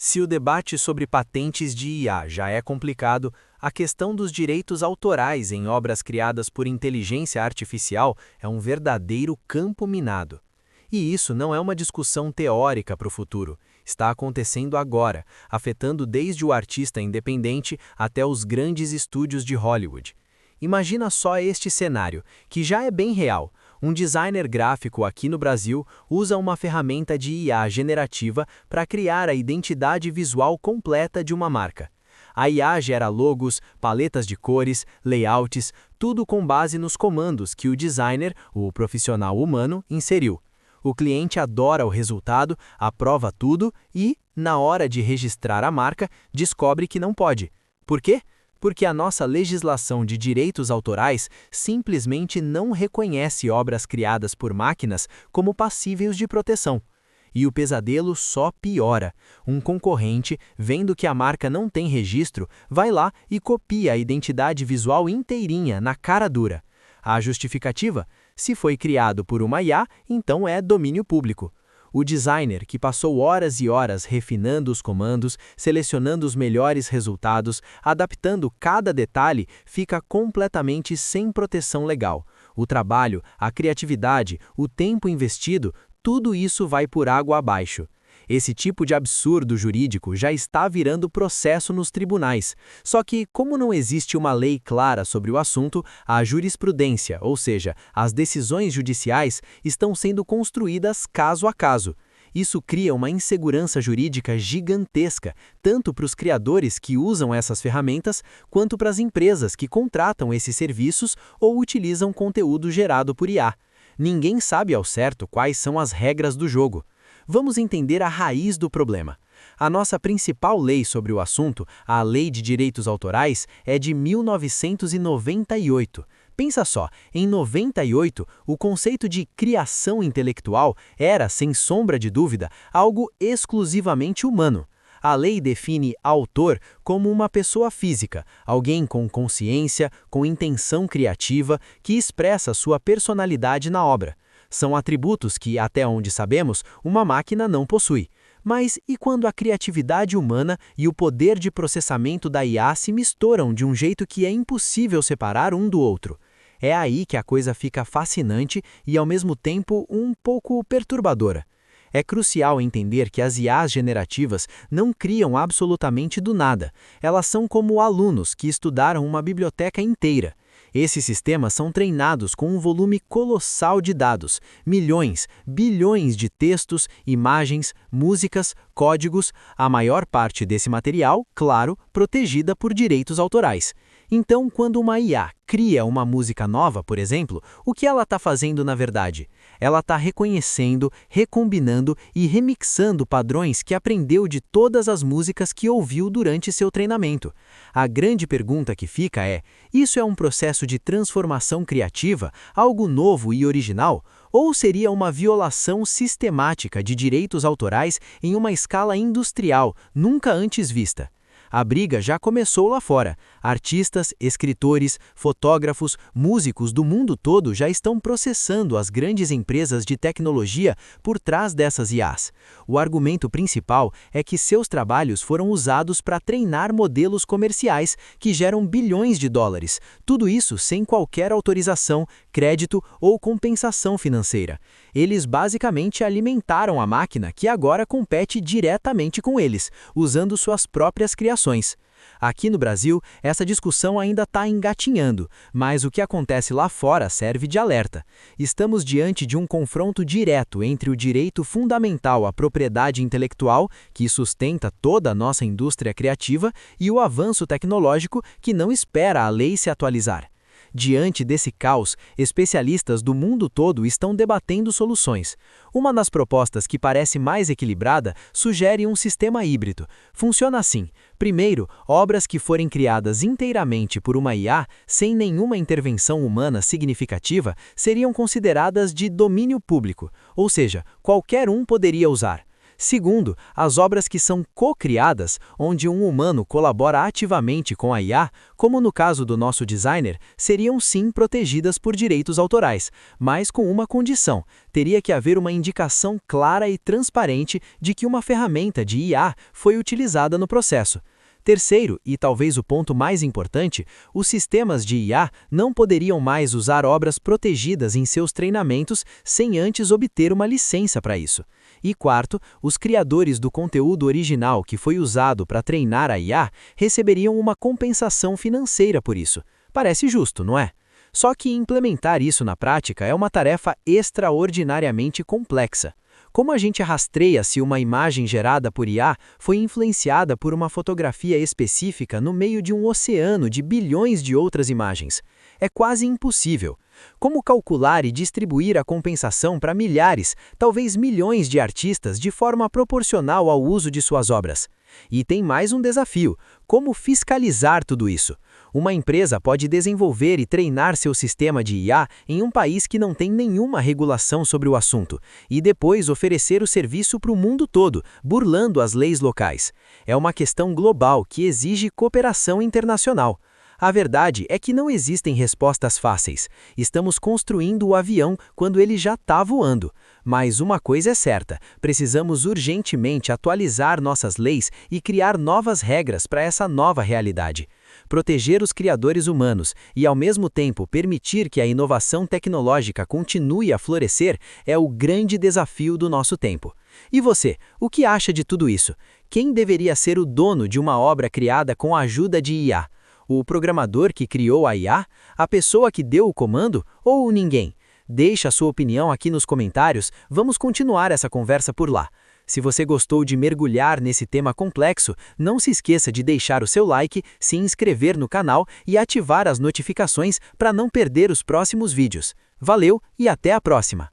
Se o debate sobre patentes de IA já é complicado, a questão dos direitos autorais em obras criadas por inteligência artificial é um verdadeiro campo minado. E isso não é uma discussão teórica para o futuro. Está acontecendo agora, afetando desde o artista independente até os grandes estúdios de Hollywood. Imagina só este cenário, que já é bem real. Um designer gráfico aqui no Brasil usa uma ferramenta de IA generativa para criar a identidade visual completa de uma marca. A IA gera logos, paletas de cores, layouts, tudo com base nos comandos que o designer, o profissional humano, inseriu. O cliente adora o resultado, aprova tudo e, na hora de registrar a marca, descobre que não pode. Por quê? Porque a nossa legislação de direitos autorais simplesmente não reconhece obras criadas por máquinas como passíveis de proteção. E o pesadelo só piora. Um concorrente, vendo que a marca não tem registro, vai lá e copia a identidade visual inteirinha na cara dura. A justificativa? Se foi criado por uma IA, então é domínio público. O designer, que passou horas e horas refinando os comandos, selecionando os melhores resultados, adaptando cada detalhe, fica completamente sem proteção legal. O trabalho, a criatividade, o tempo investido, tudo isso vai por água abaixo. Esse tipo de absurdo jurídico já está virando processo nos tribunais. Só que, como não existe uma lei clara sobre o assunto, a jurisprudência, ou seja, as decisões judiciais, estão sendo construídas caso a caso. Isso cria uma insegurança jurídica gigantesca, tanto para os criadores que usam essas ferramentas, quanto para as empresas que contratam esses serviços ou utilizam conteúdo gerado por IA. Ninguém sabe ao certo quais são as regras do jogo. Vamos entender a raiz do problema. A nossa principal lei sobre o assunto, a Lei de Direitos Autorais, é de 1998. Pensa só, em 98, o conceito de criação intelectual era, sem sombra de dúvida, algo exclusivamente humano. A lei define autor como uma pessoa física, alguém com consciência, com intenção criativa, que expressa sua personalidade na obra. São atributos que, até onde sabemos, uma máquina não possui. Mas e quando a criatividade humana e o poder de processamento da IA se misturam de um jeito que é impossível separar um do outro? É aí que a coisa fica fascinante e, ao mesmo tempo, um pouco perturbadora. É crucial entender que as IAs generativas não criam absolutamente do nada. Elas são como alunos que estudaram uma biblioteca inteira. Esses sistemas são treinados com um volume colossal de dados, milhões, bilhões de textos, imagens, músicas, códigos, a maior parte desse material, claro, protegida por direitos autorais. Então, quando uma IA cria uma música nova, por exemplo, o que ela está fazendo na verdade? Ela está reconhecendo, recombinando e remixando padrões que aprendeu de todas as músicas que ouviu durante seu treinamento. A grande pergunta que fica é: isso é um processo de transformação criativa, algo novo e original? Ou seria uma violação sistemática de direitos autorais em uma escala industrial, nunca antes vista? A briga já começou lá fora. Artistas, escritores, fotógrafos, músicos do mundo todo já estão processando as grandes empresas de tecnologia por trás dessas IAs. O argumento principal é que seus trabalhos foram usados para treinar modelos comerciais que geram bilhões de dólares. Tudo isso sem qualquer autorização, crédito ou compensação financeira. Eles basicamente alimentaram a máquina que agora compete diretamente com eles, usando suas próprias criações. Aqui no Brasil, essa discussão ainda está engatinhando, mas o que acontece lá fora serve de alerta. Estamos diante de um confronto direto entre o direito fundamental à propriedade intelectual, que sustenta toda a nossa indústria criativa, e o avanço tecnológico que não espera a lei se atualizar. Diante desse caos, especialistas do mundo todo estão debatendo soluções. Uma das propostas que parece mais equilibrada sugere um sistema híbrido. Funciona assim: primeiro, obras que forem criadas inteiramente por uma IA, sem nenhuma intervenção humana significativa, seriam consideradas de domínio público, ou seja, qualquer um poderia usar. Segundo, as obras que são co-criadas, onde um humano colabora ativamente com a IA, como no caso do nosso designer, seriam sim protegidas por direitos autorais, mas com uma condição: teria que haver uma indicação clara e transparente de que uma ferramenta de IA foi utilizada no processo. Terceiro, e talvez o ponto mais importante, os sistemas de IA não poderiam mais usar obras protegidas em seus treinamentos sem antes obter uma licença para isso. E quarto, os criadores do conteúdo original que foi usado para treinar a IA receberiam uma compensação financeira por isso. Parece justo, não é? Só que implementar isso na prática é uma tarefa extraordinariamente complexa. Como a gente rastreia se uma imagem gerada por IA foi influenciada por uma fotografia específica no meio de um oceano de bilhões de outras imagens? É quase impossível. Como calcular e distribuir a compensação para milhares, talvez milhões de artistas de forma proporcional ao uso de suas obras? E tem mais um desafio: como fiscalizar tudo isso? Uma empresa pode desenvolver e treinar seu sistema de IA em um país que não tem nenhuma regulação sobre o assunto, e depois oferecer o serviço para o mundo todo, burlando as leis locais. É uma questão global que exige cooperação internacional. A verdade é que não existem respostas fáceis. Estamos construindo o avião quando ele já está voando. Mas uma coisa é certa: precisamos urgentemente atualizar nossas leis e criar novas regras para essa nova realidade. Proteger os criadores humanos e, ao mesmo tempo, permitir que a inovação tecnológica continue a florescer é o grande desafio do nosso tempo. E você, o que acha de tudo isso? Quem deveria ser o dono de uma obra criada com a ajuda de IA? O programador que criou a IA? A pessoa que deu o comando? Ou ninguém? Deixe a sua opinião aqui nos comentários, vamos continuar essa conversa por lá. Se você gostou de mergulhar nesse tema complexo, não se esqueça de deixar o seu like, se inscrever no canal e ativar as notificações para não perder os próximos vídeos. Valeu e até a próxima!